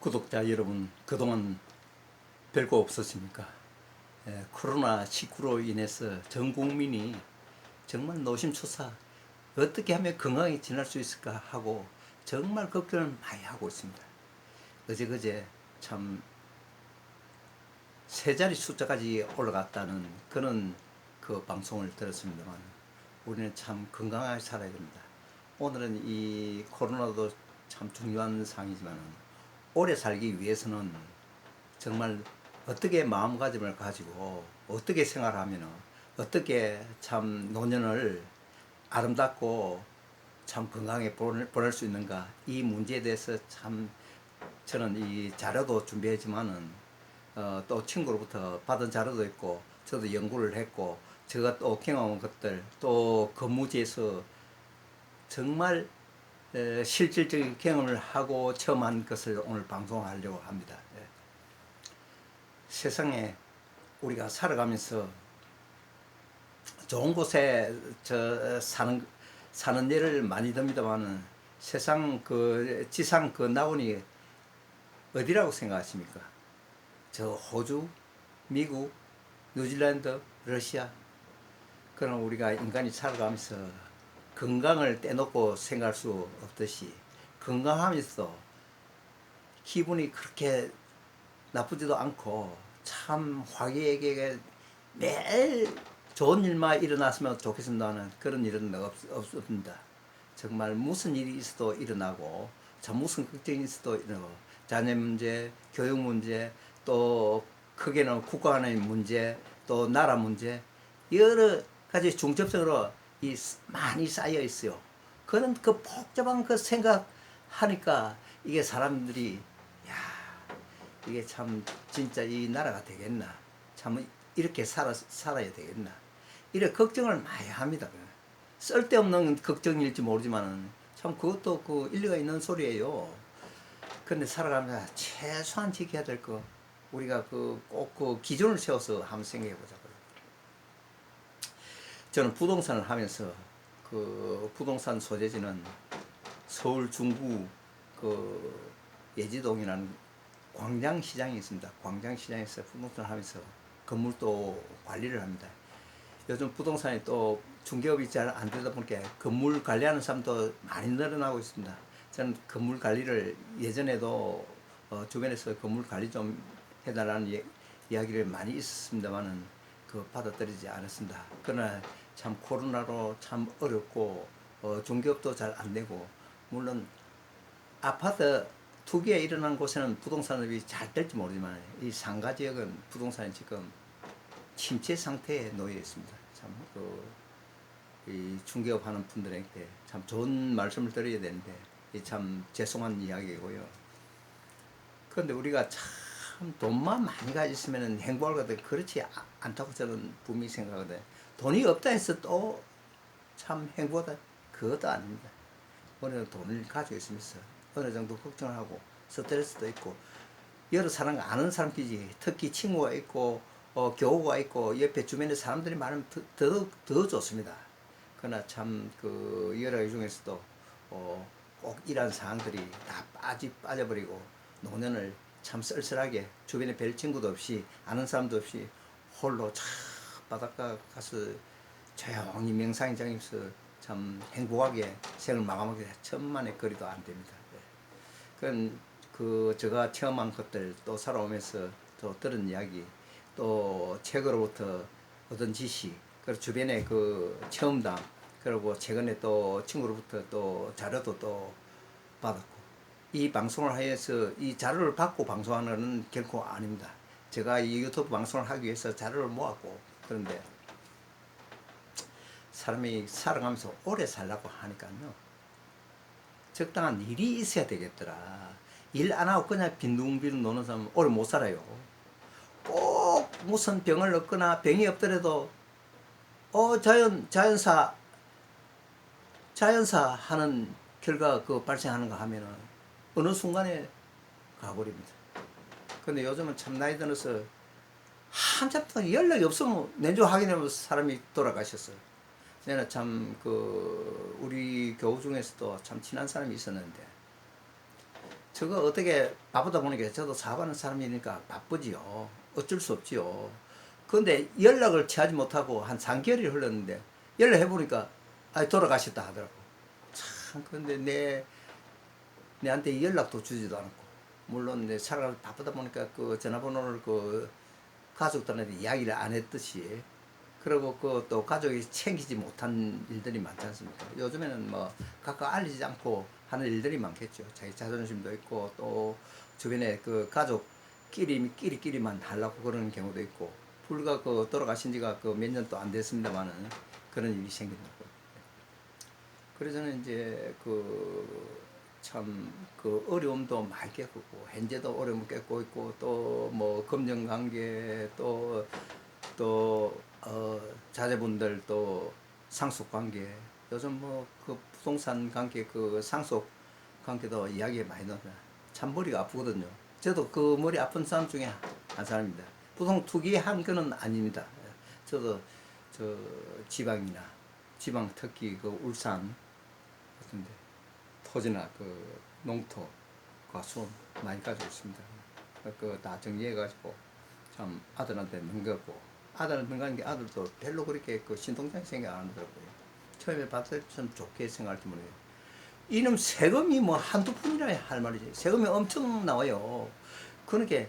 구독자 여러분, 그동안 별거 없었습니까? 코로나19로 인해서 전 국민이 정말 노심초사 어떻게 하면 건강히 지낼 수 있을까 하고 정말 걱정을 많이 하고 있습니다. 어제 참 세 자리 숫자까지 올라갔다는 그런 그 방송을 들었습니다만, 우리는 참 건강하게 살아야 됩니다. 오늘은 이 코로나도 참 중요한 상황이지만 오래 살기 위해서는 정말 어떻게 마음가짐을 가지고 어떻게 생활하면 어떻게 참 노년을 아름답고 참 건강하게 보낼 수 있는가, 이 문제에 대해서 참 저는 이 자료도 준비했지만은 또 친구로부터 받은 자료도 있고 저도 연구를 했고 제가 또 경험한 것들 또 근무지에서 정말 실질적인 경험을 하고 처음 한 것을 오늘 방송하려고 합니다. 세상에 우리가 살아가면서 좋은 곳에 사는 예를 많이 듭니다만은 세상 그 지상 그 나원이 어디라고 생각하십니까? 저 호주, 미국, 뉴질랜드, 러시아. 그럼 우리가 인간이 살아가면서 건강을 떼놓고 생각할 수 없듯이 건강하면서 기분이 그렇게 나쁘지도 않고 참 화기애애하게 매일 좋은 일만 일어났으면 좋겠습니다는 그런 일은 없습니다. 정말 무슨 일이 있어도 일어나고 참 무슨 걱정이 있어도 일어나고 자녀 문제, 교육 문제, 또 크게는 국가 간의 문제, 또 나라 문제, 여러 가지 중첩적으로 많이 쌓여 있어요. 그런 그 복잡한 그 생각하니까 이게 사람들이 이게 참 진짜 이 나라가 되겠나, 참 이렇게 살아야 되겠나, 이래 걱정을 많이 합니다. 쓸데없는 걱정일지 모르지만 참 그것도 그 일리가 있는 소리예요. 근데 살아가면서 최소한 지켜야 될 거, 우리가 꼭 그 기준을 세워서 한번 생각해 보자고요. 저는 부동산을 하면서 그 부동산 소재지는 서울 중구 그 예지동이라는 광장시장이 있습니다. 광장시장에서 부동산을 하면서 건물도 관리를 합니다. 요즘 부동산이 또 중개업이 잘 안 되다 보니까 건물 관리하는 사람도 많이 늘어나고 있습니다. 저는 건물 관리를 예전에도 주변에서 건물 관리 좀 해달라는 이야기를 많이 있었습니다만은 그 받아들이지 않았습니다. 그러나 참 코로나로 참 어렵고 중개업도 잘 안 되고, 물론 아파트 투기에 일어난 곳에는 부동산업이 잘 될지 모르지만 이 상가 지역은 부동산이 지금 침체 상태에 놓여 있습니다. 참 이 중개업 하는 분들에게 참 좋은 말씀을 드려야 되는데 참 죄송한 이야기고요. 그런데 우리가 참 돈만 많이 가졌으면 행복할 것 같아요. 그렇지 않다고 저는 분명히 생각하거든요. 돈이 없다 해서 또 참 행복하다, 그것도 아닙니다. 어느 정도 돈을 가지고 있으면서 어느 정도 걱정을 하고 스트레스도 있고 여러 사람 아는 사람끼리 특히 친구가 있고 교우가 있고 옆에 주변에 사람들이 많으면 더 좋습니다. 그러나 참 그 여러 가지 중에서도 꼭 이러한 상황들이 다 빠져버리고 노년을 참 쓸쓸하게 주변에 별 친구도 없이 아는 사람도 없이 홀로 참 바닷가 가서 조용히 명상장에서 참 행복하게 생을 마감하게 천만의 거리도 안 됩니다. 그건 제가 체험한 것들, 또 살아오면서 또 들은 이야기, 또 책으로부터 얻은 지식, 그리고 주변의 그 체험담, 그리고 최근에 또 친구로부터 또 자료도 또 받았고, 이 방송을 하여서 이 자료를 받고 방송하는 건 결코 아닙니다. 제가 이 유튜브 방송을 하기 위해서 자료를 모았고, 그런데 사람이 살아가면서 오래 살라고 하니까요, 적당한 일이 있어야 되겠더라. 일 안 하고 그냥 빈둥빈둥 노는 사람은 오래 못 살아요. 꼭 무슨 병을 얻거나 병이 없더라도 자연사 하는 결과 발생하는가 하면은 어느 순간에 가버립니다. 근데 요즘은 참 나이 들어서 한참 동안 연락이 없으면 내주 확인하면 사람이 돌아가셨어요. 내가 우리 교우 중에서도 참 친한 사람이 있었는데 저거 어떻게 바쁘다 보니까 저도 사업하는 사람이니까 바쁘지요. 어쩔 수 없지요. 그런데 연락을 취하지 못하고 한 3개월이 흘렀는데 연락해 보니까 아 돌아가셨다 하더라고. 참 근데 내한테 연락도 주지도 않고 물론 내 차라리 바쁘다 보니까 그 전화번호를 그 가족들한테 이야기를 안 했듯이 그리고 그 또 가족이 챙기지 못한 일들이 많지 않습니까? 요즘에는 뭐 각각 알리지 않고 하는 일들이 많겠죠. 자기 자존심도 있고 또 주변에 그 가족끼리끼리만 하려고 그러는 경우도 있고 불과 그 돌아가신 지가 그 몇 년도 안 됐습니다만은 그런 일이 생긴다고. 그래서는 이제 그 참 그 어려움도 많이 겪고 현재도 어려움을 겪고 있고 또 뭐 금전 관계 또 자제분들 또 상속 관계 요즘 뭐 그 부동산 관계 그 상속 관계도 이야기가 많이 나옵니다. 참 머리가 아프거든요. 저도 그 머리 아픈 사람 중에 한 사람입니다. 부동 투기한 거는 아닙니다. 저도 저 지방이나 지방 특히 그 울산 같은데 토지나 그 농토가 수원 많이 가지고 있습니다. 그 다 정리해가지고 참 아들한테 넘겼고 아들한테 넘가는 게 아들도 별로 그렇게 그 신통장이 생각 안 하더라고요. 처음에 봤을 때 좀 좋게 생각할 때 모르겠어요. 이놈 세금이 뭐 한두 푼이라 할 말이지. 세금이 엄청 나와요. 그러니까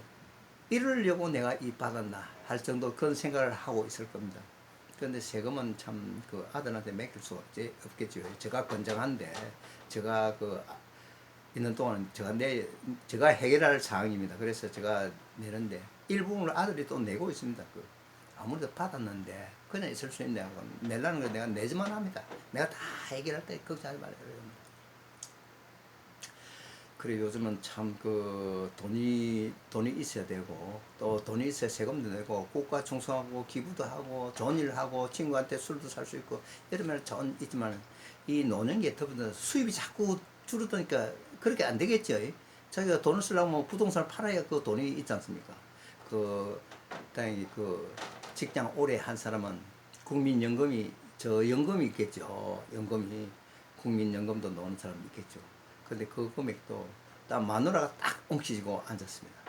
이러려고 내가 이 받았나 할 정도 그런 생각을 하고 있을 겁니다. 그런데 세금은 참 그 아들한테 맡길 수 없겠죠. 제가 건장한데 제가 그 있는 동안 제가 해결할 사항입니다. 그래서 제가 내는데 일부분을 아들이 또 내고 있습니다. 그 아무래도 받았는데 그냥 있을 수 있냐. 내라는 걸 내가 내지만 합니다. 내가 다 해결할 때 걱정하지 말아요. 그래 요즘은 참 그 돈이 있어야 되고 또 돈이 있어야 세금도 내고 국가 충성하고 기부도 하고 좋은 일 하고 친구한테 술도 살 수 있고 이러면 전 있지만 이 노는 게 더군다나 수입이 자꾸 줄어드니까 그렇게 안 되겠죠. 자기가 돈을 쓰려면 뭐 부동산을 팔아야 그 돈이 있지 않습니까? 그 다행히 그 직장 오래 한 사람은 국민연금이 저 연금이 있겠죠. 연금이 국민연금도 넣는 사람이 있겠죠. 근데 그 금액도 딱 마누라가 딱 엉키지고 앉았습니다.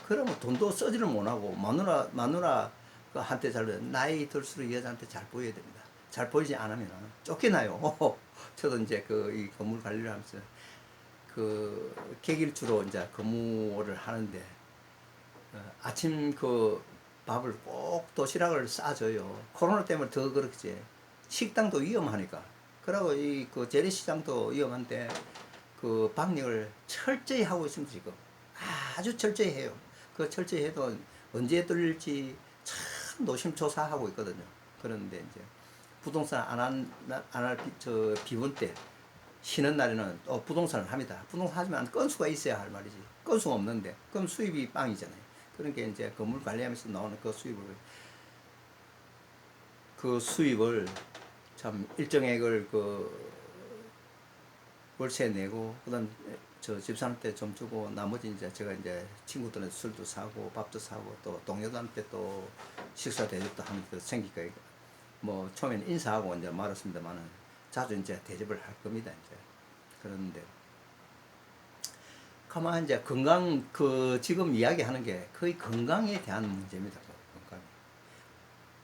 그러면 돈도 쓰지를 못하고 마누라 그 한테 잘 나이 들수록 여자한테 잘 보여야 됩니다. 잘 보이지 않으면 쫓겨나요. 저도 이제 그 이 건물 관리를 하면서 그 객일주로 이제 근무를 하는데 아침 그 밥을 꼭 도시락을 싸줘요. 코로나 때문에 더 그렇지. 식당도 위험하니까. 그러고 이 그 재래시장도 위험한데 그 방역을 철저히 하고 있습니다 지금. 아주 철저히 해요. 그 철저히 해도 언제 뚫릴지 참 노심초사하고 있거든요. 그런데 이제 부동산 안할 저 비원 때 쉬는 날에는 또 부동산을 합니다. 부동산 하지만 건수가 있어야 할 말이지. 건수가 없는데 그럼 수입이 빵이잖아요. 그러니까 이제 건물 관리하면서 나오는 그 수입을 참 일정액을 그 월세 내고 그다음 저 집사람한테 좀 주고 나머지 이제 제가 이제 친구들한테 술도 사고 밥도 사고 또 동료들한테 또 식사 대접도 하는 그 생기가 뭐 처음에는 인사하고 이제 말았습니다만은 자주 이제 대접을 할 겁니다 이제. 그런데 가만 이제 건강 그 지금 이야기하는 게 거의 건강에 대한 문제입니다. 건강.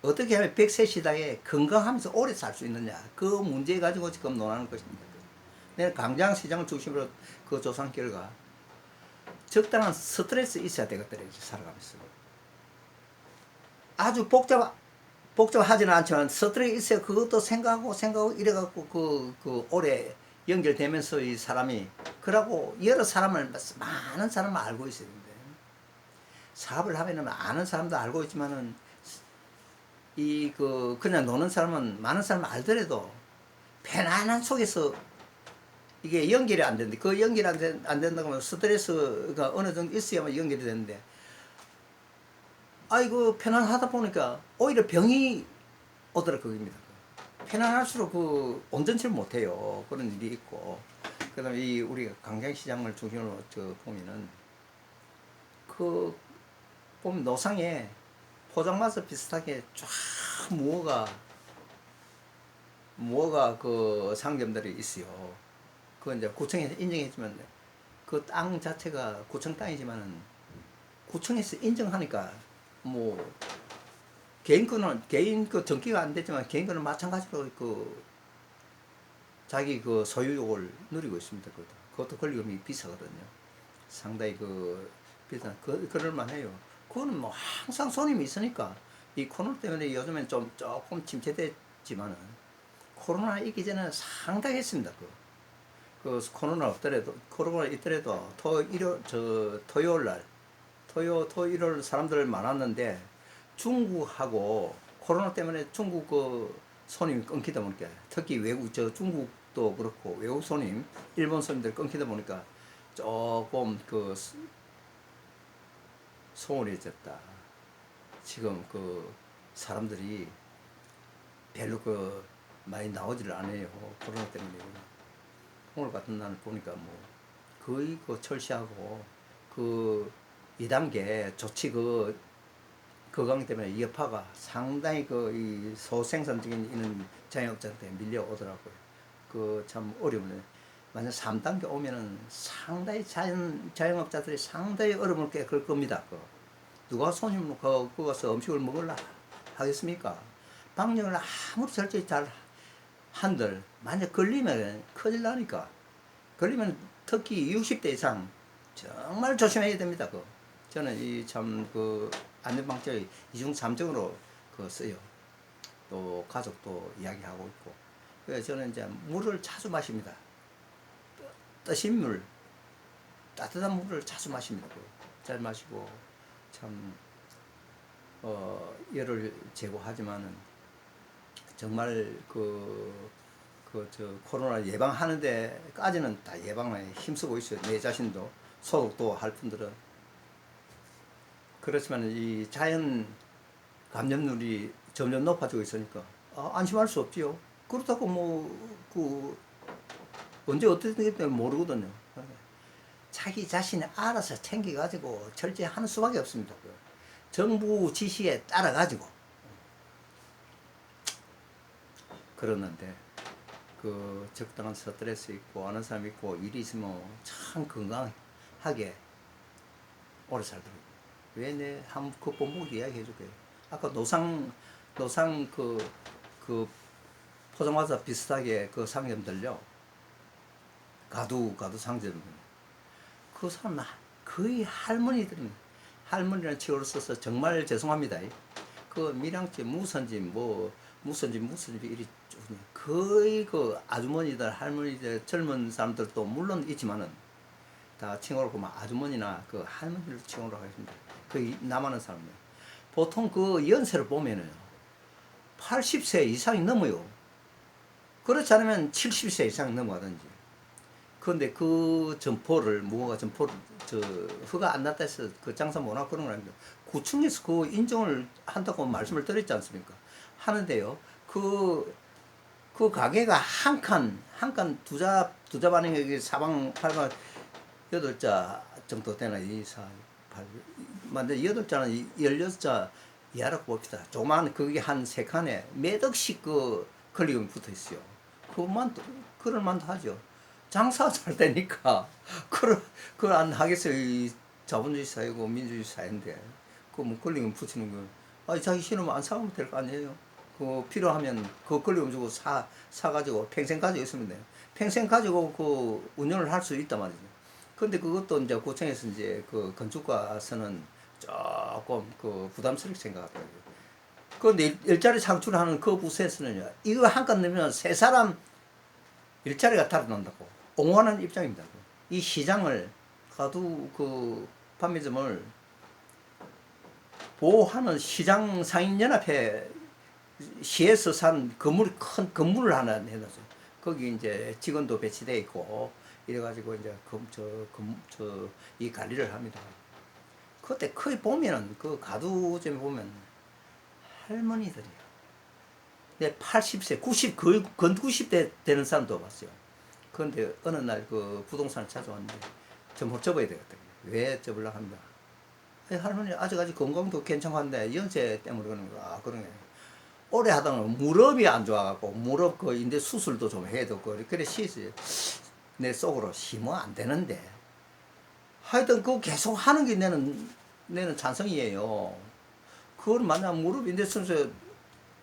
어떻게 하면 100세 시대에 건강하면서 오래 살 수 있느냐 그 문제 가지고 지금 논하는 것입니다. 내가 강장시장을 중심으로 그 조사한 결과 적당한 스트레스 있어야 되겠더래요 살아가면서. 아주 복잡하지는 않지만 스트레스 있어야 그것도 생각하고 이래갖고 그 오래 연결되면서 이 사람이 그러고 여러 사람을 많은 사람을 알고 있어야 되는데 사업을 하면은 아는 사람도 알고 있지만은 이 그 그냥 노는 사람은 많은 사람을 알더라도 편안한 속에서 이게 연결이 안 되는데 그 연결이 안 된다고 하면 스트레스가 어느 정도 있어야만 연결이 되는데 아이고 편안하다 보니까 오히려 병이 오더라 그겁니다. 편안할수록 그 온전치를 못해요. 그런 일이 있고 그다음에 이 우리가 강장시장을 중심으로 저 보면은 그 보면 노상에 포장마차 비슷하게 쫙 무허가 그 상점들이 있어요. 그 이제 구청에서 인정했지만 그 땅 자체가 구청 땅이지만은 구청에서 인정하니까 뭐 개인 그 등기가 안 됐지만 개인 거는 마찬가지로 그 자기 그 소유욕을 누리고 있습니다. 그것도 권리금이 비싸거든요. 상당히 그 비싼 그럴만 해요. 그거는 뭐 항상 손님이 있으니까 이 코로나 때문에 요즘엔 좀 조금 침체됐지만은 코로나 있기 전에는 상당히 했습니다. 그 코로나 없더라도 코로나 있더라도 토요일 날 토요일 사람들 많았는데 중국하고 코로나 때문에 중국 그 손님이 끊기다 보니까 특히 외국 중국도 그렇고 외국 손님 일본 손님들 끊기다 보니까 조금 그 소원해졌다. 지금 그 사람들이 별로 그 많이 나오지를 않아요. 코로나 때문에. 오늘 같은 날 보니까 뭐 거의 그 철시하고 그 2단계 조치 그강 때문에 여파가 상당히 그 이 소생산적인 이런 자영업자한테 밀려오더라고요. 그 참 어려운데 만약 3단계 오면은 상당히 자영업자들이 상당히 어려움을 겪을 겁니다. 누가 손님으로 거 가서 음식을 먹으려 하겠습니까? 방역을 아무리 철저히 잘 한들 만약 걸리면 큰일 나니까. 걸리면 특히 60대 이상 정말 조심해야 됩니다. 저는 이 참 그 안전방책의 이중 삼정으로 그 써요. 또 가족도 이야기하고 있고. 그래서 저는 이제 물을 자주 마십니다. 뜨신 물, 따뜻한 물을 자주 마십니다. 잘 마시고 참 열을 제거하지만은 정말 저 코로나 예방하는 데까지는 다 예방에 힘쓰고 있어요. 내 자신도 소독도 할 뿐더러. 그렇지만 이 자연 감염률이 점점 높아지고 있으니까 안심할 수 없지요. 그렇다고 언제 어떻게 될지 모르거든요. 자기 자신이 알아서 챙겨가지고 철저히 하는 수밖에 없습니다. 정부 지시에 따라가지고. 그러는데 그 적당한 스트레스 있고 아는 사람 있고 일이 있으면 참 건강하게 오래 살더라고요. 왜 그 본보기 이야기 해줄게요. 아까 노상 그 포장마차 비슷하게 그 상점들요. 가두 상점. 그 사람 거의 할머니라는 칭호를 써서 정말 죄송합니다. 그 밀양집 무슨집 이리 거의 그 아주머니들 할머니들 젊은 사람들도 물론 있지만은 다 칭호로 보면 아주머니나 그 할머니를 칭호로 하겠습니다. 그 남하는 사람들 보통 그 연세를 보면은 80세 이상이 넘어요. 그렇지 않으면 70세 이상 넘어가든지. 그런데 그 무허가 점포를 허가 안 났다 해서 그 장사 못 하고 그런 건 아닙니다. 구청에서 그 인정을 한다고 말씀을 드렸지 않습니까? 하는데요. 그 가게가 한 칸 두자 반응이 사방 팔방 8자 정도 되나 2, 4, 8 만데 8자는 16자 이하라고 봅시다. 조그만 그게 한 3칸에 몇 억씩 그 권리금이 붙어 있어요. 그럴만도 하죠. 장사 잘 되니까 그걸 안 하겠어요. 이 자본주의 사회고 민주주의 사회인데 뭐 권리금 붙이는 거 자기 싫으면 안 사면 될 거 아니에요. 필요하면 그 권리금 주고 사가지고 평생 가지고 있으면 돼요. 평생 가지고 그 운영을 할 수 있단 말이죠. 근데 그것도 이제 구청에서 이제 그 건축가서는 조금 그 부담스럽게 생각하더라고요. 그런데 일자리 창출하는 그 부서에서는요, 이거 한 건 넣으면 3사람 일자리가 달아난다고 옹호하는 입장입니다. 이 시장을 가두 그 판매점을 보호하는 시장 상인연합회 시에서 산 큰 건물을 하나 해놨어요. 거기 이제 직원도 배치되어 있고 이래가지고 이제 이 관리를 합니다. 그때 거기 보면은 그 가두점에 보면 할머니들이요. 내 80세, 90, 건 90대 되는 사람도 봤어요. 그런데 어느 날 그 부동산을 찾아왔는데 좀 접어야 되겠다. 왜 접으려고 합니다. 할머니 아직까지 건강도 괜찮은데 연세 때문에 그러는 거야. 그러네. 오래 하다 보면 무릎이 안 좋아갖고 무릎 그 인대 수술도 좀 해야 되고 그래 시스 내 속으로 심어 안 되는데 하여튼 그거 계속 하는 게 내는 찬성이에요. 그걸 만약 무릎 인대 순서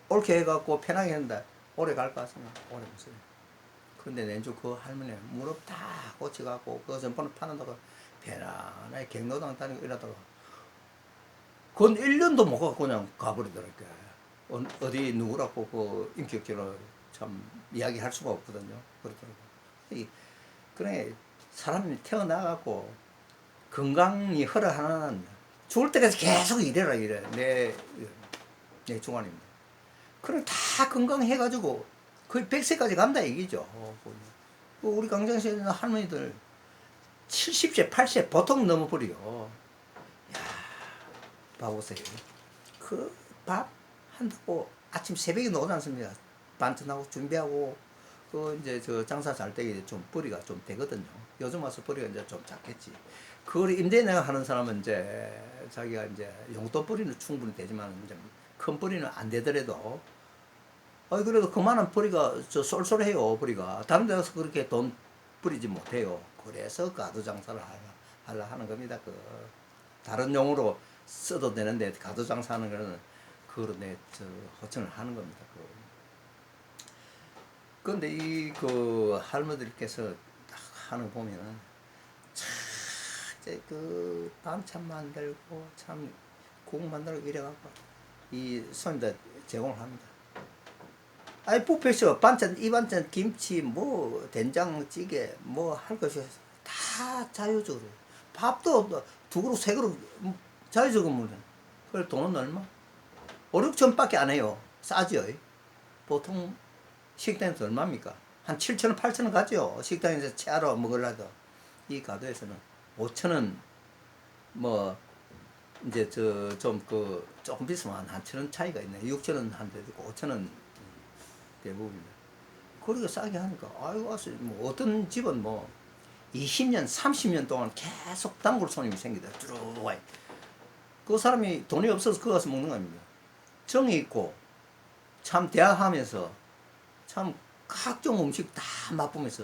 옳게 해갖고 편하게 했는데 오래 갈 것 같습니다. 오래 못어요. 근데 내주 그 할머니 무릎 다 고쳐갖고 그 전번에 파는다고 편안하게 경로당 다니고 이러다가 그건 1년도 못 가고 그냥 가버리더라고요. 어디 누구라고 그 인격적으로 참 이야기할 수가 없거든요. 그렇더라고요. 그래 사람이 태어나갖고 건강이 허락하는 죽을 때까지 계속 이래라 이래 내 중환입니다. 그럼 다 건강해가지고 거의 100세까지 간다 얘기죠. 우리 강정시에 있는 할머니들 70세 80세 보통 넘어버려. 야 봐보세요. 그 밥 한다고 아침 새벽에 나오지 않습니까? 반찬하고 준비하고 그 이제 저 장사 잘 되게 좀 벌이가 좀 되거든요. 요즘 와서 벌이가 이제 좀 작겠지. 그걸 임대내가 하는 사람은 이제 자기가 이제 용돈 벌이는 충분히 되지만 이제 큰 벌이는 안 되더라도 그래도 그만한 벌이가 저 쏠쏠해요. 벌이가 다른 데 가서 그렇게 돈 벌이지 못해요. 그래서 가두 장사를 하려 하는 겁니다. 그 다른 용으로 써도 되는데 가두 장사하는 거는 그거로 저 호천을 하는 겁니다. 그런데 이 그 할머니들께서 딱 하는 거 보면은 참 이제 그 반찬 만들고 참 국 만들고 이래갖고 이 손님들 제공을 합니다. 아니 뷔페에서 반찬 이 반찬 김치 뭐 된장찌개 뭐 할 것이 다 자유적으로 밥도 두 그릇 세 그릇 자유적으로 먹는. 그래 돈은 얼마? 5, 6천원밖에 안 해요. 싸죠. 보통 식당에서 얼마입니까? 한 7천원, 8천원 가죠. 식당에서 채하러 먹으려도. 이 가도에서는 5천원, 뭐, 이제 조금 비싸면 한 1천원 차이가 있네. 6천원 한 대 있고 5천원 대부분입니다. 그렇게 싸게 하니까, 아이고, 와서, 뭐, 어떤 집은 뭐, 20년, 30년 동안 계속 단골 손님이 생기다. 쭉 와요. 그 사람이 돈이 없어서 그거 가서 먹는 겁니다. 정이 있고 참 대화하면서 참 각종 음식 다 맛보면서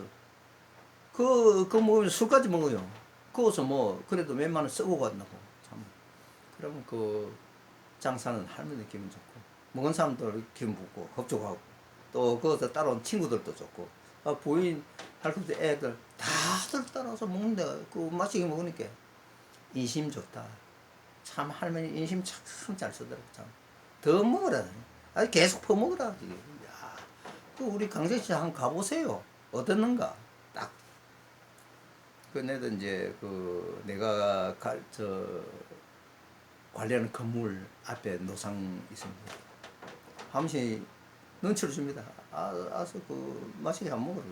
그거 먹으면서 술까지 먹어요. 그거서 뭐 그래도 몇만 원 쓰고 간다고 참. 그러면 그 장사는 할머니 기분 좋고 먹은 사람들 기분 좋고 겁주고 또 거기서 따라온 친구들도 좋고 부인 할머니 애들 다들 따라서 먹는데 그 맛있게 먹으니까 인심 좋다. 참 할머니 인심 참 잘 쓰더라고 참. 더 먹으라. 아니 계속 퍼먹으라. 야, 그 우리 강정시 한번 가보세요. 어떻는가? 딱. 내도 이제 그 내가 관리하는 건물 앞에 노상 있습니다. 한 번씩 눈치를 줍니다. 아서 그 맛있게 안 먹으라.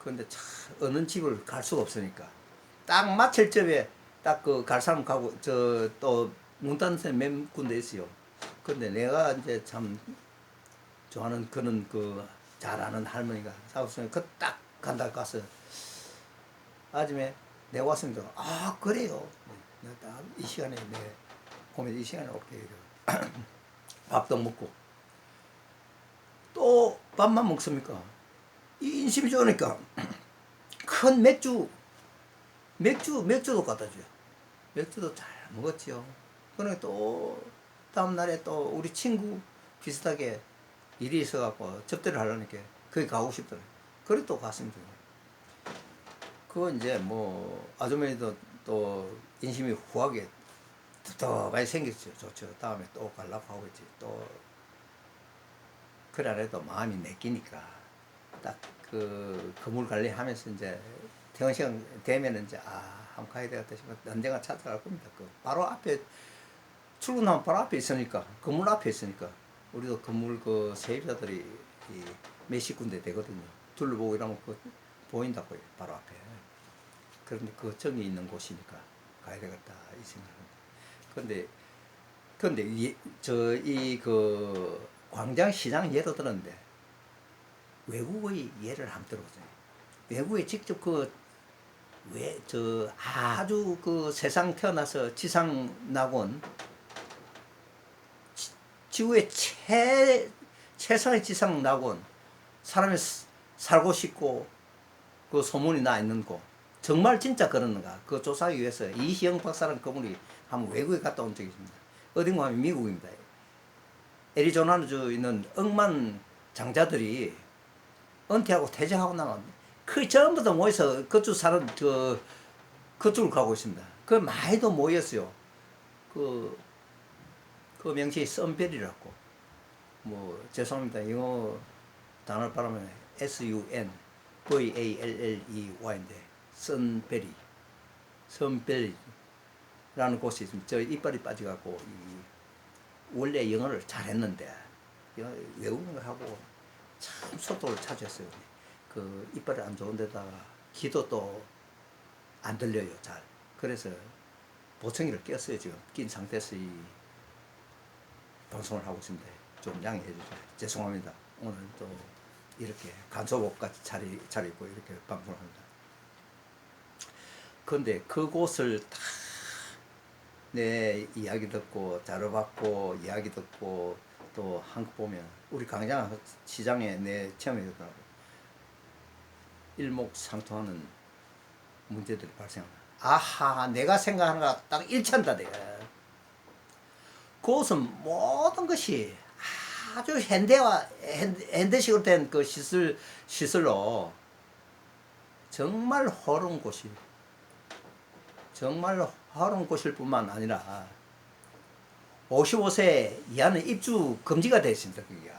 그런데 참 어느 집을 갈 수가 없으니까 딱 맞힐 적에 딱 그 갈 사람 가고 또 문 닫는 사람 몇 군데 있어요. 근데 내가 이제 참 좋아하는 그런 잘 아는 할머니가 사고서는 그 딱 간다 가서 아침에 내가 왔습니다. 아 그래요. 내가 딱 이 시간에 봄에 이 시간에 올게 밥도 먹고 또 밥만 먹습니까? 이 인심이 좋으니까 큰 맥주도 갖다 줘요. 맥주도 잘 먹었지요. 그러니까 또 다음날에 또 우리 친구 비슷하게 일이 있어갖고 접대를 하려니까 거기 가고 싶더라고요. 그래 또 갔습니다. 그거 이제 뭐 아주머니도 또 인심이 후하게 더 많이 생겼죠. 좋죠. 다음에 또 가려고 하고 있지. 또 그래 안 해도 마음이 내끼니까 딱 그 건물 관리하면서 이제 퇴근 시간 되면 이제 한번 가야 되겠다 싶으면 언젠가 찾아갈 겁니다. 그 바로 앞에 출근하면 바로 앞에 있으니까 건물 앞에 있으니까 우리도 건물 그 세입자들이 몇십 군데 되거든요. 둘러보고 이러면 보인다고요. 바로 앞에. 그런데 그 정이 있는 곳이니까 가야 되겠다 이 생각합니다. 근데 이 광장시장 예로 들었는데 외국의 예를 한번 들어보세요. 외국에 직접 아주 세상 태어나서 지상 낙원 지구의 최상의 지상 낙원 사람이 살고 싶고 그 소문이 나 있는 곳 정말 진짜 그러는가 그 조사하기 위해서 이희영 박사라는 그분이 한번 외국에 갔다 온 적이 있습니다. 어딘가 하면 미국입니다. 애리조나주에 있는 억만 장자들이 은퇴하고 퇴직하고 나면 그 전부 다 모여서 그쪽 사는 그쪽을 가고 있습니다. 그 많이도 모였어요. 그 명칭이 썬벨이라고. 뭐 죄송합니다. 영어 단어를 바라면 SUNVALLEY인데 썬벨이 선벨리라는 곳이 있습니다. 저 이빨이 빠져갖고 원래 영어를 잘했는데 외우는 거 하고 참 속도를 찾았어요. 그 이빨이 안 좋은 데다가 귀도 또 안 들려요 잘. 그래서 보청기를 꼈어요. 지금 낀 상태에서 이 방송을 하고 있습니다. 좀 양해해 주세요. 죄송합니다. 오늘 또 이렇게 간소복같이 차리고 이렇게 방송을 합니다. 그런데 그곳을 다 내 이야기 듣고 자료 받고 이야기 듣고 또 한국 보면 우리 강장 시장에 내 체험이 되더라고. 일목상통하는 문제들이 발생합니다. 아하, 내가 생각하는 거 딱 일치한다 내가. 그것은 모든 것이 아주 현대식으로 된 그 시설로 정말 허로운 곳이, 정말 허로운 곳일 뿐만 아니라 55세 이하는 입주 금지가 되어 있습니다. 그게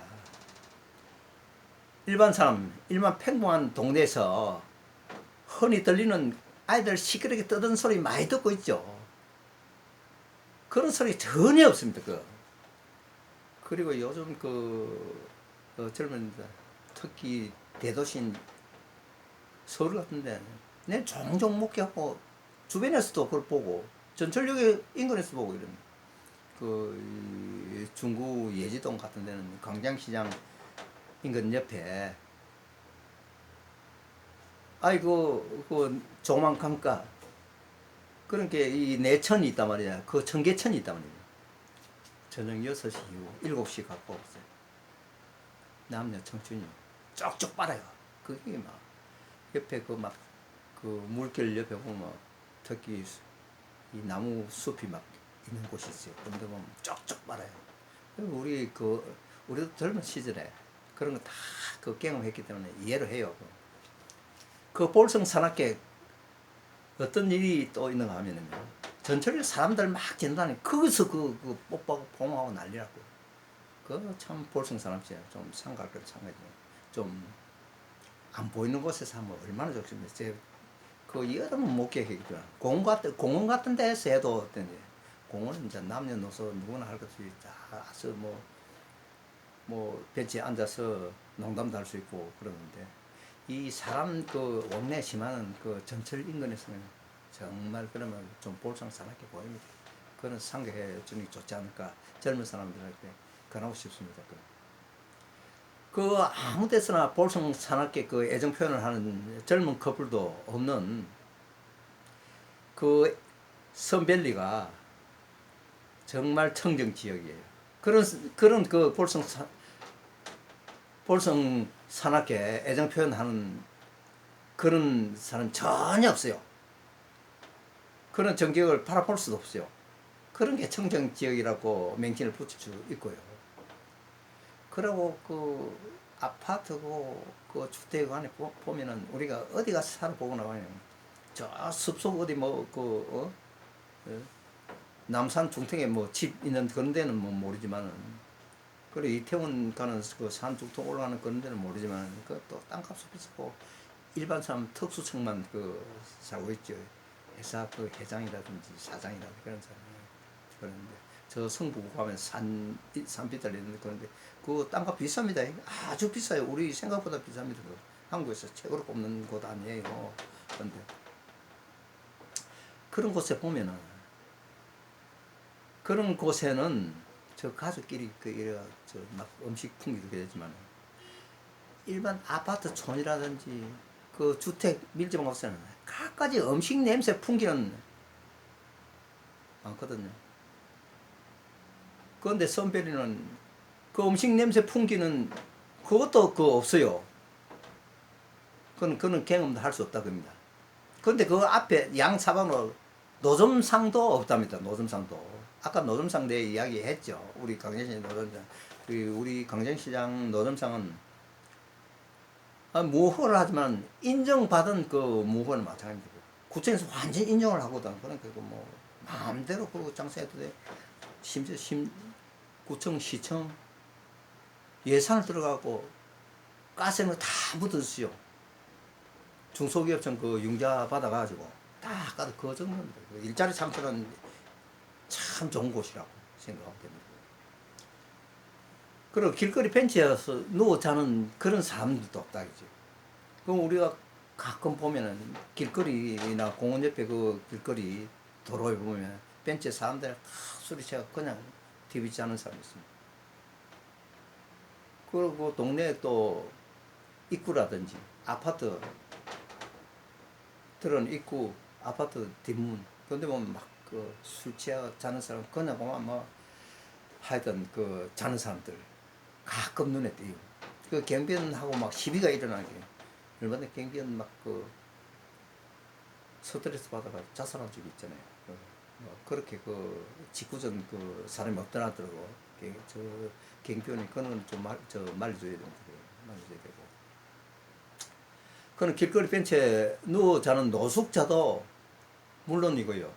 일반 사람, 일반 평범한 동네에서 흔히 들리는 아이들 시끄럽게 떠드는 소리 많이 듣고 있죠. 그런 소리 전혀 없습니다. 그리고 요즘 젊은 특히 대도시인 서울 같은 데는 내 종종 목격하고 주변에서도 그걸 보고 전철역에 인근에서 보고 이럽니다. 중구 예지동 같은 데는 광장시장 인근 옆에 그 조그만 강가 그런 게 이 내천이 있단 말이야. 그 청계천이 있단 말이야. 저녁 6시 이후 7시 갖고 없어요. 남녀 청춘이 쪽쪽 빨아요. 그게 막 옆에 그 물길 옆에 보면 특히 이 나무 숲이 막 있는 곳이 있어요. 그런데 보면 쪽쪽 빨아요. 우리도 젊은 시절에 그런 거 다 경험했기 때문에 이해를 해요. 그 볼성 산악계 어떤 일이 또 있는가 하면요. 전철에 사람들 막 지나다니 거기서 뽀뽀하고 봉하고 난리라고. 참 볼성 산악지야. 좀 상갈 걸 상가지. 좀 안 보이는 곳에서 하면 얼마나 좋겠습니까. 여름은 목격했겠지만 공원 같은 데서 해도 공원은 이제 남녀노소 누구나 할 것이 다서 뭐 벤치에 앉아서 농담도 할 수 있고 그러는데 이 사람 원내 심하는 전철 인근에서는 정말 그러면 좀 볼상사납게 보입니다. 그런 상계해 주는 게 좋지 않을까 젊은 사람들한테 권하고 싶습니다. 아무 데서나 볼상사납게 애정 표현을 하는 젊은 커플도 없는 선벨리가 정말 청정 지역이에요. 그런 볼성 산악계 애정 표현하는 그런 사람 전혀 없어요. 그런 정지역을 바라볼 수도 없어요. 그런 게 청정 지역이라고 명칭을 붙일 수 있고요. 그리고 아파트고 주택 안에 보면은 우리가 어디 가서 살아보거나 하면 저 숲속 어디 남산 중턱에 집 있는 그런 데는 모르지만은 그리고 이태원 가는 산 중턱 올라가는 그런 데는 모르지만 또 땅값이 비싸고 일반 사람 특수층만 살고 있죠. 회사 회장이라든지 사장이라든지 그런 사람이 그런데 저 성북 가면 산빛 달리는데 그런데 땅값 비쌉니다. 아주 비싸요. 우리 생각보다 비쌉니다. 한국에서 최고로 꼽는 곳 아니에요. 그런데 그런 곳에 보면은 그런 곳에는 저 가족끼리 막 음식 풍기도 되지만 일반 아파트 촌이라든지 주택 밀집한 곳에는 갖가지 음식 냄새 풍기는 많거든요. 그런데 선별이는 음식 냄새 풍기는 그것도 없어요. 그는 경험도 할 수 없다고 합니다. 근데 그 앞에 양사방으로 노점상도 없답니다. 노점상도. 아까 노점상 내 이야기 했죠. 우리 강정시장 노점상. 우리 강정시장 노점상은 무허를 하지만 인정받은 그 무허는 마찬가지고 구청에서 완전 인정을 하거든. 그러니까 뭐 마음대로 그 장사해도 돼. 심지어 구청, 시청 예산을 들어가고 가스는 다 묻었어요. 중소기업청 그 융자 받아가지고 다 아까도 그 정도인데 일자리 창출은 참 좋은 곳이라고 생각하고 됩니다. 그리고 길거리 벤치에서 누워 자는 그런 사람들도 없다 이죠. 그럼 우리가 가끔 보면은 길거리나 공원 옆에 그 길거리 도로에 보면 벤치에 사람들 술이 취해 그냥 TV 자는 사람이 있습니다. 그리고 동네에 또 입구라든지 아파트 들은 입구 아파트 뒷문 근데 보면 막 그 술 취해 자는 사람 그냥 보면 뭐 하여튼 그 자는 사람들 가끔 눈에 띄고 그 경비원하고 막 시비가 일어나게 얼마나 경비원 막 그 스트레스 받아가 자살한 적이 있잖아요. 뭐 그렇게 그 직구전 그 사람이 없더라더라고. 저 경비원이 그는 좀 말려줘야 됩니다. 말려줘야 되고. 그는 길거리 벤치에 누워 자는 노숙자도 물론이고요.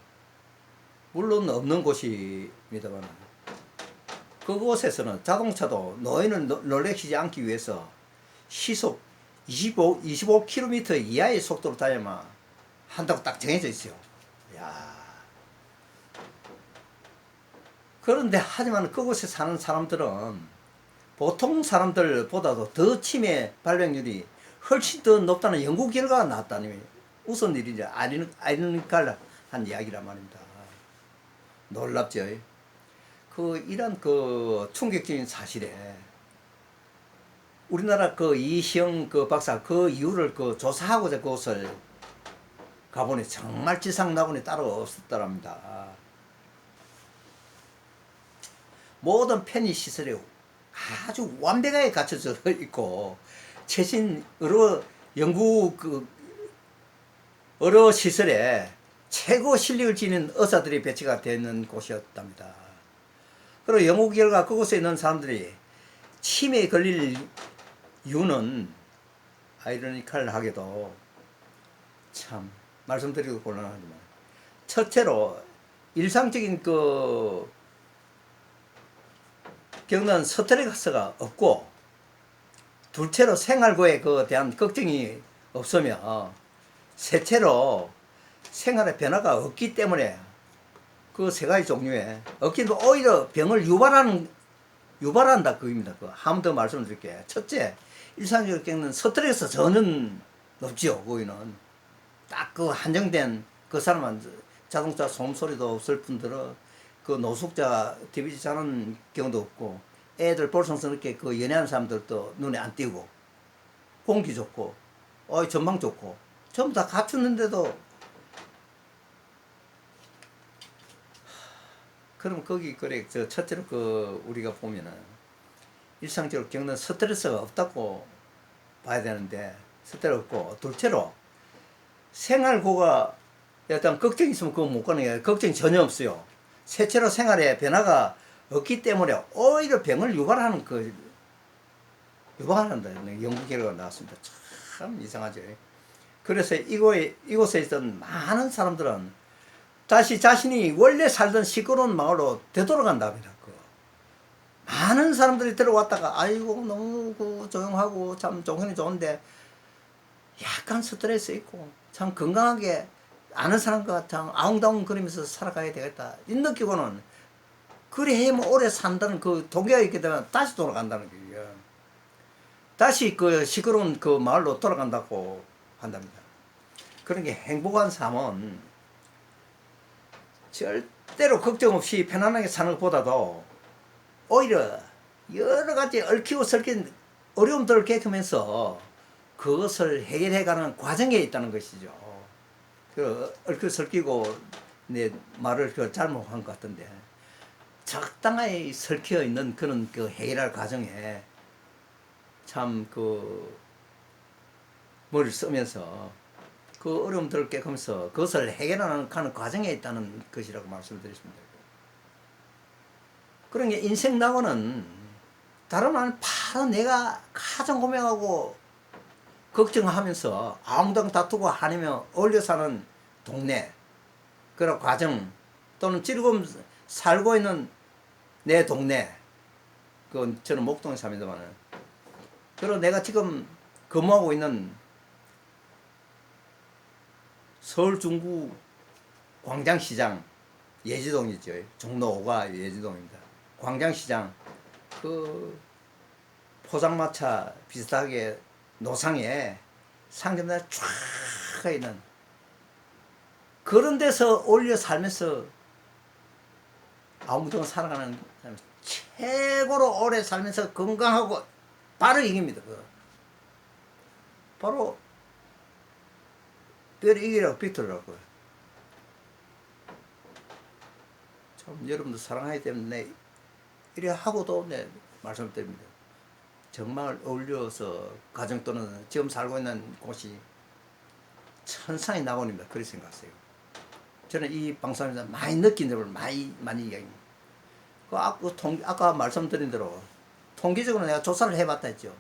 물론 없는 곳입니다만 그곳에서는 자동차도 노인을 놀래키지 않기 위해서 시속 25km 이하의 속도로 달려만 한다고 딱 정해져 있어요. 야. 그런데 하지만 그곳에 사는 사람들은 보통 사람들보다도 더 치매 발병률이 훨씬 더 높다는 연구 결과가 나왔다니 우선 일이죠. 아이러니컬한 이야기란 말입니다. 놀랍죠. 이런 그 충격적인 사실에 우리나라 그 이시영 그 박사 그 이유를 그 조사하고자 그것을 가보니 정말 지상낙원이 따로 없었더랍니다. 모든 편의 시설이 아주 완벽하게 갖춰져 있고 최신 연구 의료 시설에 최고 실력을 지닌 의사들이 배치가 되는 곳이었답니다. 그리고 연구 결과 그곳에 있는 사람들이 치매에 걸릴 이유는 아이러니컬하게도 참 말씀드리고 곤란하지만 첫째로 일상적인 겪는 스트레스가 없고 둘째로 생활고에 대한 걱정이 없으며 셋째로 생활의 변화가 없기 때문에 그 세 가지 종류에 없기도 오히려 병을 유발한다 그겁니다. 한 번 더 말씀드릴게요. 첫째, 일상적으로 겪는 스트레스 저는 없지요. 거기는 딱 한정된 그 사람은 자동차 소음소리도 없을 뿐더러 그 노숙자 TV 자는 경우도 없고 애들 볼성스럽게 연애하는 사람들도 눈에 안 띄고 공기 좋고 전망 좋고 전부 다 갖추는데도 그럼 거기 첫째로 우리가 보면은 일상적으로 겪는 스트레스가 없다고 봐야 되는데 스트레스 없고 둘째로 생활고가 일단 걱정이 있으면 그거 못 가는 게 걱정이 전혀 없어요. 셋째로 생활에 변화가 없기 때문에 오히려 병을 유발한다. 연구 결과가 나왔습니다. 참 이상하죠. 그래서 이곳에 있던 많은 사람들은 다시 자신이 원래 살던 시끄러운 마을로 되돌아간답니다. 많은 사람들이 들어왔다가 아이고 너무 조용하고 참 정신이 좋은데 약간 스트레스 있고 참 건강하게 아는 사람과 참 아웅다웅거리면서 살아가야 되겠다. 이 느끼고는 그래 오래 산다는 동기가 있게 되면 다시 돌아간다는 거예요. 다시 시끄러운 마을로 돌아간다고 한답니다. 그런 게 행복한 삶은 절대로 걱정 없이 편안하게 사는 것보다도 오히려 여러 가지 얽히고 설킨 어려움들을 겪으면서 그것을 해결해가는 과정에 있다는 것이죠. 얽히고 설키고 내 말을 잘못한 것 같은데 적당히 설켜 있는 그런 해결할 과정에 참 머리를 쓰면서 그 어려움들을 깨면서 그것을 해결하는 과정에 있다는 것이라고 말씀드렸습니다. 그러니까 인생 낙원은 다름 아닌 바로 내가 가장 고민하고 걱정하면서 아웅당 다투고 하며 어울려 사는 동네, 그런 과정 또는 지금 살고 있는 내 동네, 그건 저는 목동에 삽니다만은, 그리고 내가 지금 근무하고 있는 서울 중구 광장시장 예지동이죠. 종로 5가 예지동입니다. 광장시장 그 포장마차 비슷하게 노상에 상점들 쫙 있는 그런 데서 올려 살면서 아무튼 살아가는 사람이 최고로 오래 살면서 건강하고 바로 이깁니다. 바로 뼈를 이기라고 빅토리라고요. 참 여러분들 사랑하기 때문에 이래 하고도 네 말씀을 드립니다. 정말 어울려서 가정 또는 지금 살고 있는 곳이 천상의 낙원입니다. 그렇게 생각하세요. 저는 이 방송에서 많이 느낀 점을 많이 이야기합니다. 아까 말씀드린 대로 통계적으로 내가 조사를 해봤다 했죠.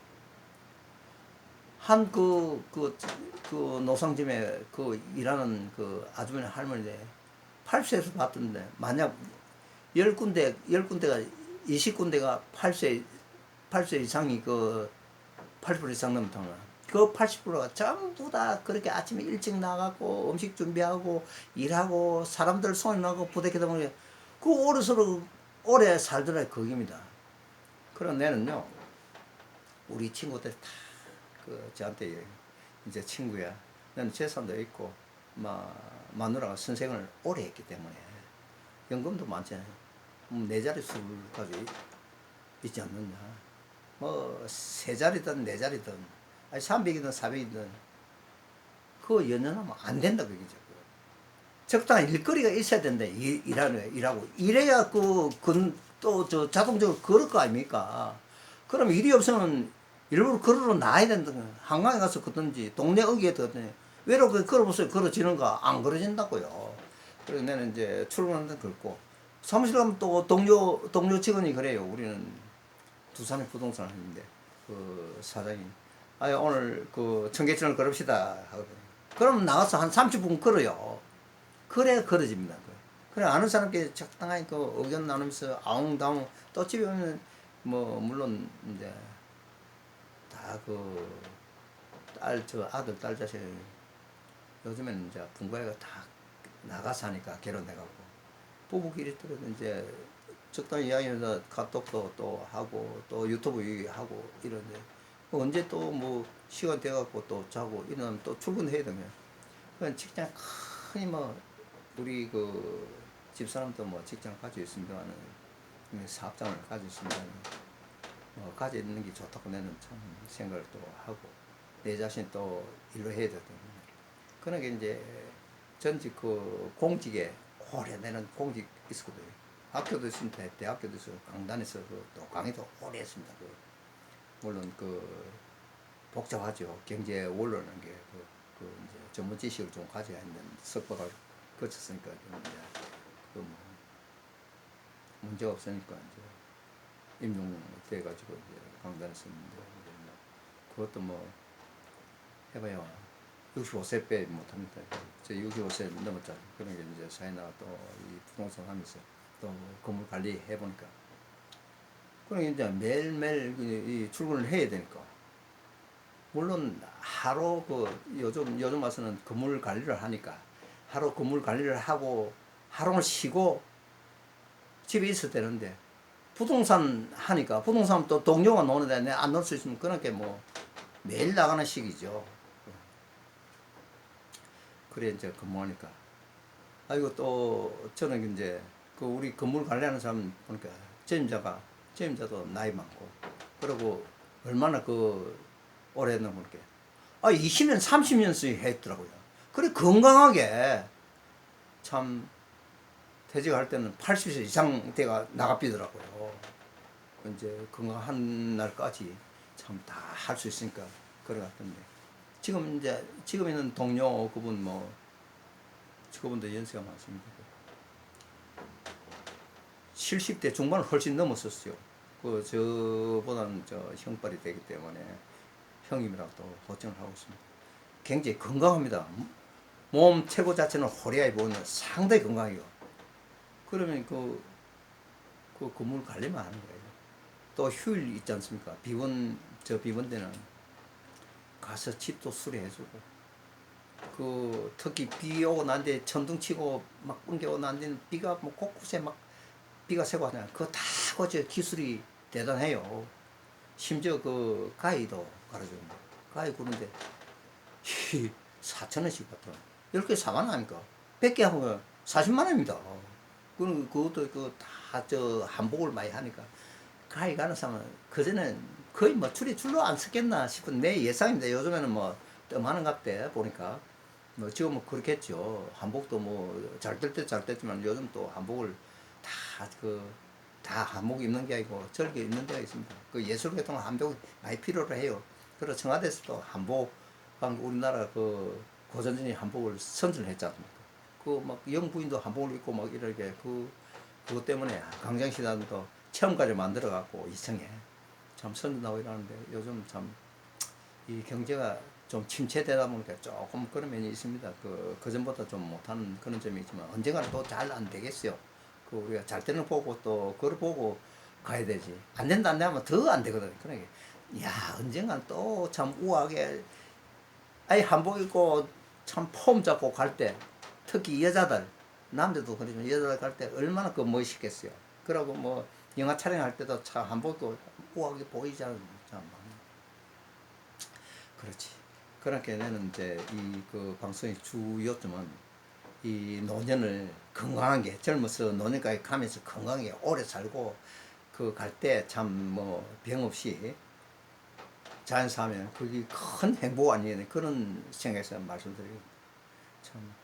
한 노상점에 일하는 아주머니 할머니인데 8세에서 봤던데 만약 10군데가 20군데가 8세 이상이 80% 이상 넘다면 그 80%가 전부 다 그렇게 아침에 일찍 나가고 음식 준비하고 일하고 사람들 손님하고 부대끼다 보니 오래 살더라 거기입니다. 그런 내는요 우리 친구들 다 저한테 이제 친구야. 나는 재산도 있고 마누라가 선생을 오래 했기 때문에 연금도 많잖아요. 네 자릿수까지 있지 않느냐. 세 자리든 네 자리든 300이든 400이든 그거 연연하면 안 된다 그게죠. 적당한 일거리가 있어야 된다. 일하고 이래야 또 자동적으로 걸을 거 아닙니까? 그럼 일이 없으면 일부러 걸으러 나야 된다. 한강에 가서 걷든지 동네 어귀에 걷든지 외롭게 걸어보세요. 걸어지는가? 안 걸어진다고요. 그래서 나는 이제 출근하는 데 걷고 사무실 가면 또 동료 직원이 그래요. 우리는 두산에 부동산을 했는데 사장이 오늘 청계천을 걸읍시다 하거든요. 그럼 나가서 한 30분 걸어요. 그래 걸어집니다. 그래 아는 사람께 적당하게 의견 나누면서 아웅다웅 또 집에 오면 물론 이제 다 아들 딸 자식 요즘에는 이제 분가해가 다 나가서 하니까 결혼해가고 부부끼리 들어도 이제 적당히 이야기하면서 카톡도 또 하고 또 유튜브 얘기하고 이런데 언제 또 시간 돼갖고 또 자고 이러면 또 출근해야 되면 그냥 직장 크니 우리 집사람도 직장을 가지고 있습니다만 사업장을 가지고 있습니다만 가지고 있는 게 좋다고 나는 참 생각을 또 하고 내 자신 또 일로 해야 되거든요. 그러니까 이제 전직 공직에 오래 내는 공직 있었거든요. 학교도 있습니다. 대학교도 있어 강단에서 또 강의도 오래 했습니다. 물론 복잡하죠. 경제 원론하는 게 이제 전문 지식을 좀 가져야 하는 석박을 거쳤으니까 이제 문제가 없으니까 이제 임용돼가지고 이제 강단에서 그것도 해봐야 65세 빼 못합니다. 저 65세 넘었잖아요. 그런 게 이제 사회 나가 또 이 부동산 하면서 또 건물 관리 해보니까 그러니까 이제 매일매일 이 출근을 해야 되니까 물론 하루 요즘 와서는 건물 관리를 하니까 하루 건물 관리를 하고 하루는 쉬고 집에 있어야 되는데 부동산 하니까 부동산 또 동료가 노는데 내가 안 놀 수 있으면 그렇게 매일 나가는 식이죠. 그래 이제 근무하니까 이거 또 저는 이제 우리 건물 관리하는 사람 보니까 책임자도 나이 많고 그리고 얼마나 오래 했나 보니까 20년 30년씩 했더라고요. 그래 건강하게 참 퇴직할 때는 80세 이상 돼가 나가비더라고요. 이제 건강한 날까지 참 다 할 수 있으니까 그래 같던데 지금 있는 동료 그분 뭐 그분도 연세가 많습니다. 70대 중반을 훨씬 넘었었어요. 그 저보다는 저 형벌이 되기 때문에 형님이라고 또 호칭을 하고 있습니다. 굉장히 건강합니다. 몸 체구 자체는 호리하게 보면 상당히 건강해요. 그러면 그 건물 관리만 하는 거예요. 또 휴일 있지 않습니까? 비번 때는 가서 집도 수리해주고, 특히 비 오고 난 뒤에 천둥 치고 막 끊겨 난 뒤에 비가 뭐 곳곳에 막 비가 새고 하잖아요. 그거 다 고쳐 기술이 대단해요. 심지어 그 가위도 갈아줍니다. 가위 구는데 4,000원씩 받더라. 10개 4만 원 아닙니까? 100개 하면 40만 원입니다. 그것도 다 한복을 많이 하니까 가위 가는 사람은 그전엔 거의 뭐 줄로 안 쓰겠나 싶은 내 예상입니다. 요즘에는 뭐 뜸하는 갑대 보니까 뭐 지금 뭐 그렇겠죠. 한복도 뭐 잘 될 때 잘 됐지만 요즘 또 한복을 다 한복 입는 게 아니고 절개 입는 데가 있습니다. 그 예술계통은 한복이 많이 필요로 해요. 그래서 청와대에서도 한복, 우리나라 그 고전진이 한복을 선전했지 않습니까? 그 막 영부인도 한복을 입고 막 이렇게 그것 때문에 광장시장도 체험까지 만들어 갖고 2층에 참 선전하고 이러는데 요즘 참 이 경제가 좀 침체되다 보니까 조금 그런 면이 있습니다. 그전보다 좀 못하는 그런 점이 있지만 언젠가는 또 잘 안 되겠어요. 우리가 잘 때는 보고 또 그걸 보고 가야 되지. 안 된다 안 되면 더 안 되거든. 그러니까 야 언젠간 또 참 우아하게 아예 한복 입고 참 폼 잡고 갈 때 특히 여자들 남자도 그러지만 여자들 갈 때 얼마나 그 멋있겠어요. 그러고 뭐 영화 촬영할 때도 참 한복 입고 우아하게 보이지 않습니까? 그렇지. 그러니까 나는 이제 그 방송의 주 요점은 이 노년을 건강하게 젊어서 노년까지 가면서 건강하게 오래 살고 갈 때 참 뭐 병 없이 잘 사면 그게 큰 행복 아니에요. 그런 생각에서 말씀드립니다. 참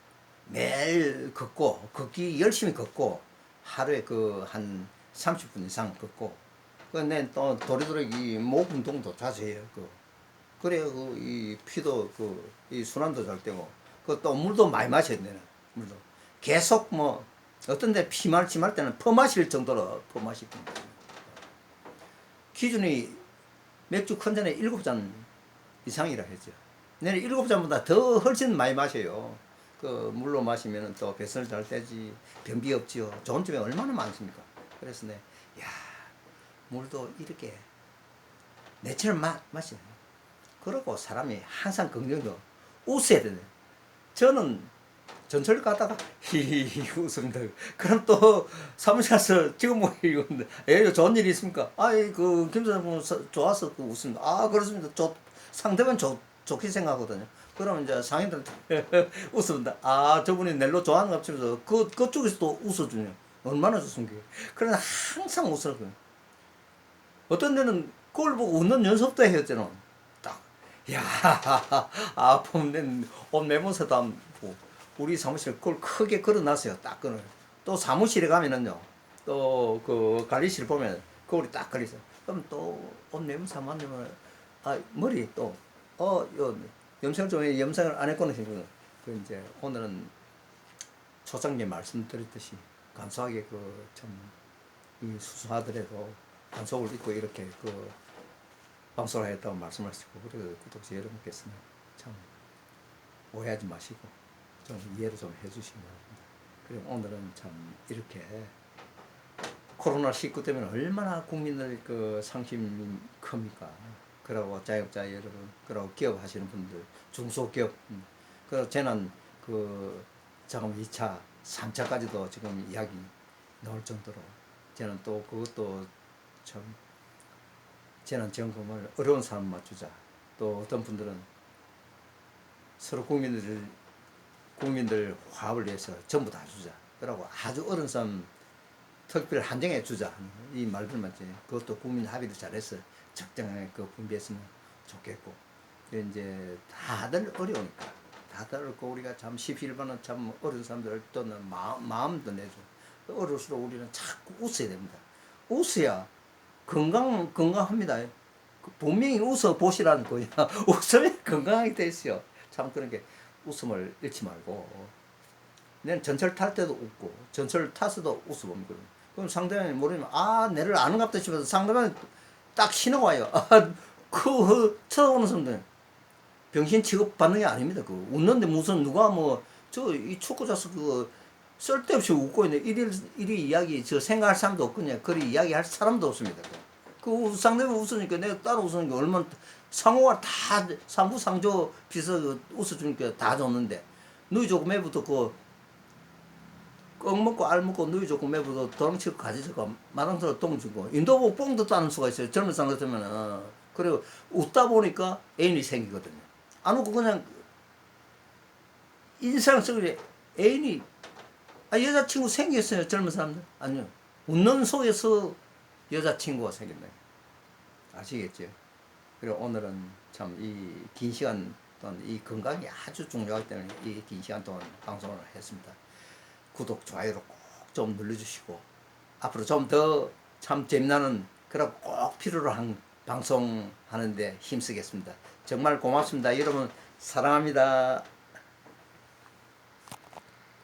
매일 걷기 열심히 걷고 하루에 한 30분 이상 걷고 그내 또 도리도리 이 목 운동도 자주 해요. 그래야 이 피도 이 순환도 잘 되고 또 물도 많이 마셔야 되는 물도 계속 뭐 어떤 데 심할 때는 퍼마실 정도로 퍼마실 겁니다. 기준이 맥주 큰 잔에 7잔 이상이라 했죠. 내는 7잔보다 더 훨씬 많이 마셔요. 물로 마시면 또 배설 잘 되지, 변비 없지요. 좋은 점이 얼마나 많습니까? 그래서 야, 물도 이렇게 내처럼 마시네. 그러고 사람이 항상 긍정도 웃어야 되네. 저는 전철 가다가 히히 웃습니다. 그럼 또 사무실 가서 지금 뭐 이건데 좋은 일이 있습니까? 아이 김 사장님 좋아서 웃습니다. 아 그렇습니다. 상대방 좋게 생각하거든요. 그러면 이제 상인들한테 웃습니다. 아 저분이 넬로 좋아하는 것 같으면서 그쪽에서도 웃어주네요. 얼마나 좋습니까? 그러나 항상 웃어요. 어떤 데는 그걸 보고 웃는 연습도 해였잖아. 딱, 야, 보면 옷 매문서도 안 보고 우리 사무실 그걸 크게 걸어놨어요. 딱 그걸. 또 사무실에 가면은요, 또 관리실 보면 거울이 딱 걸려 있어요. 그럼 또 옷 매문서 만지면 머리 또 염색을 좀 해. 염색을 안 했거나 싶으면 이제 오늘은 초장님 말씀드렸듯이 간소하게 참 이 수수하더라도 단속을 입고 이렇게 방송을 했다고 말씀하시고 그래서 구독자 여러분께서는 참 오해하지 마시고 좀 이해를 좀 해주시기 바랍니다. 그리고 오늘은 참 이렇게 코로나19 때문에 얼마나 국민들 상심이 큽니까? 그리고 자영업자 여러분, 그리고 기업 하시는 분들, 중소기업, 그리고 저는 잠깐 2차, 3차까지도 지금 이야기 나올 정도로 저는 또 그것도 참 재난지원금을 어려운 사람만 주자. 또 어떤 분들은 서로 국민들 화합을 위해서 전부 다 주자. 그러고 아주 어려운 사람 특별 한정해 주자. 이 말들만 그것도 국민 합의를 잘해서 적정하게 분배했으면 좋겠고. 이제 다들 어려우니까. 다들 어렵고 우리가 참 11번은 참 어려운 사람들 또는 마음도 내줘. 어려울수록 우리는 자꾸 웃어야 됩니다. 웃어야 건강합니다. 그 분명히 웃어 보시라는 거야. 웃으면 건강하게 되시오. 참 그런 게 웃음을 잃지 말고. 내는 전철 탈 때도 웃고 전철 타서도 웃어봅니다. 그럼 상대방이 모르면 아 내를 아는갑다 싶어서 상대방이 딱 신호가 와요. 그 쳐다보는 사람들 병신 취급 받는 게 아닙니다. 그 웃는데 무슨 누가 뭐 저 이 축구 자서 그 쓸데없이 웃고 있는 일일 이야기 저 생각할 사람도 없거든요. 그리 이야기할 사람도 없습니다. 그 상대방 웃으니까 내가 따로 웃으니까 얼마나 상호가 다 상부상조 비서 웃어주니까 다 좋는데 너희 조금 애부터 그 꺽 먹고 알 먹고 누이 좋고 매부도 도랑치고 가지고 마당스러 똥 주고 인도 보고 뽕도 따는 수가 있어요. 젊은 사람 같으면은. 그리고 웃다 보니까 애인이 생기거든요. 안 웃고 그냥 인상 속에 애인이 여자친구 생겼어요. 젊은 사람들. 아니요. 웃는 속에서 여자친구가 생겼네. 아시겠죠? 그리고 오늘은 참 이 긴 시간 동안 이 건강이 아주 중요하기 때문에 이 긴 시간 동안 방송을 했습니다. 구독, 좋아요로 꼭 좀 눌러주시고 앞으로 좀 더 참 재미나는 그런 꼭 필요로 한 방송 하는데 힘쓰겠습니다. 정말 고맙습니다. 여러분 사랑합니다.